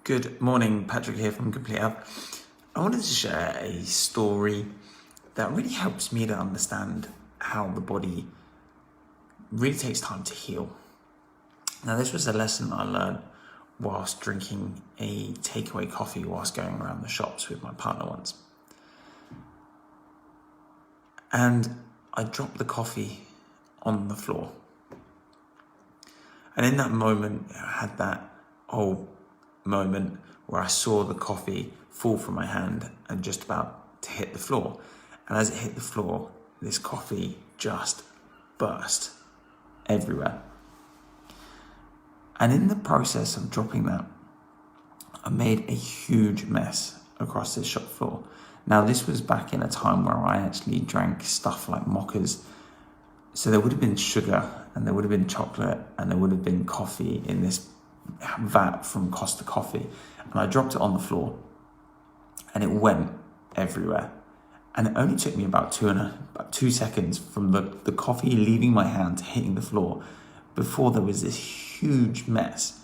Good morning, Patrick here from Complete Health. I wanted to share a story that really helps me to understand how the body really takes time to heal. Now, this was a lesson I learned whilst drinking a takeaway coffee whilst going around the shops with my partner once. And I dropped the coffee on the floor. And in that moment, I had that moment where I saw the coffee fall from my hand and just about to hit the floor. And as it hit the floor, this coffee just burst everywhere. And in the process of dropping that, I made a huge mess across this shop floor. Now, this was back in a time where I actually drank stuff like mochas. So there would have been sugar and there would have been chocolate and there would have been coffee in this vat from Costa Coffee, and I dropped it on the floor and it went everywhere. And it only took me about 2 seconds from the coffee leaving my hand to hitting the floor before there was this huge mess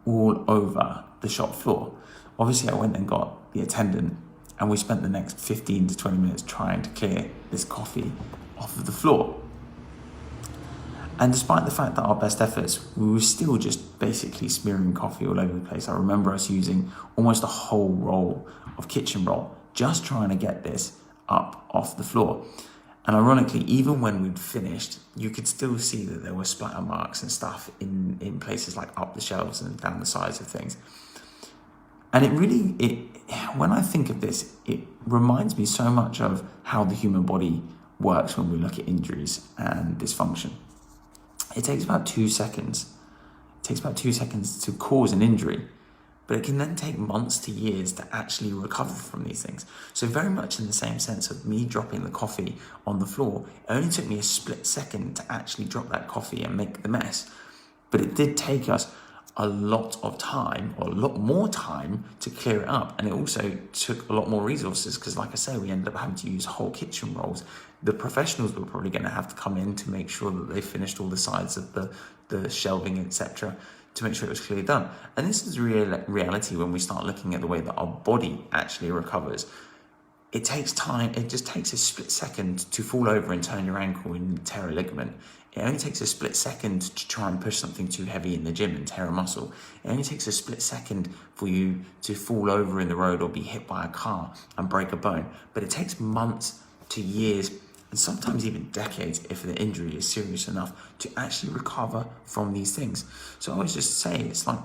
all over the shop floor. Obviously, I went and got the attendant and we spent the next 15 to 20 minutes trying to clear this coffee off of the floor. And despite the fact that our best efforts, we were still just basically smearing coffee all over the place. I remember us using almost a whole roll of kitchen roll, just trying to get this up off the floor. And ironically, even when we'd finished, you could still see that there were splatter marks and stuff in places like up the shelves and down the sides of things. And when I think of this, it reminds me so much of how the human body works when we look at injuries and dysfunction. It takes about 2 seconds. It takes about 2 seconds to cause an injury, but it can then take months to years to actually recover from these things. So very much in the same sense of me dropping the coffee on the floor, it only took me a split second to actually drop that coffee and make the mess. But it did take us a lot of time, or a lot more time, to clear it up. And it also took a lot more resources because, like I say, we ended up having to use whole kitchen rolls. The professionals were probably going to have to come in to make sure that they finished all the sides of the shelving, etc., to make sure it was clearly done. And this is reality when we start looking at the way that our body actually recovers. It takes time. It just takes a split second to fall over and turn your ankle and tear a ligament. It only takes a split second to try and push something too heavy in the gym and tear a muscle. It only takes a split second for you to fall over in the road or be hit by a car and break a bone. But it takes months to years and sometimes even decades, if the injury is serious enough, to actually recover from these things. So I always just say, it's like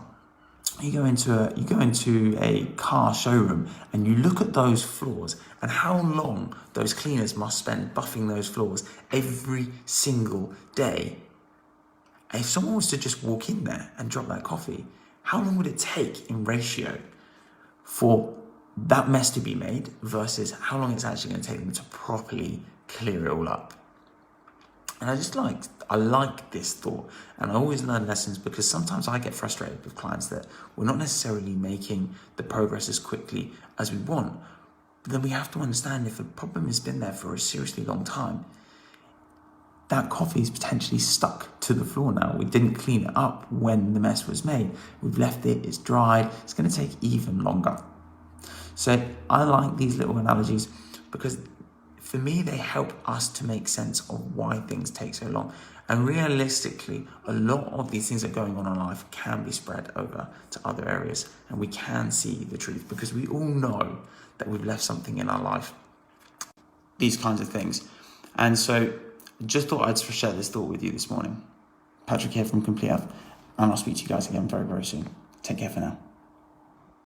you go into a car showroom and you look at those floors and how long those cleaners must spend buffing those floors every single day. And if someone was to just walk in there and drop that coffee, how long would it take in ratio for that mess to be made versus how long it's actually going to take them to properly clear it all up? And I like this thought, and I always learn lessons because sometimes I get frustrated with clients that we're not necessarily making the progress as quickly as we want. But then we have to understand, if a problem has been there for a seriously long time, that coffee is potentially stuck to the floor now. We didn't clean it up when the mess was made. We've left it, it's dried, it's going to take even longer. So I like these little analogies because for me, they help us to make sense of why things take so long. And realistically, a lot of these things that are going on in life can be spread over to other areas. And we can see the truth because we all know that we've left something in our life. These kinds of things. And so just thought I'd share this thought with you this morning. Patrick here from Complete Health. And I'll speak to you guys again very, very soon. Take care for now.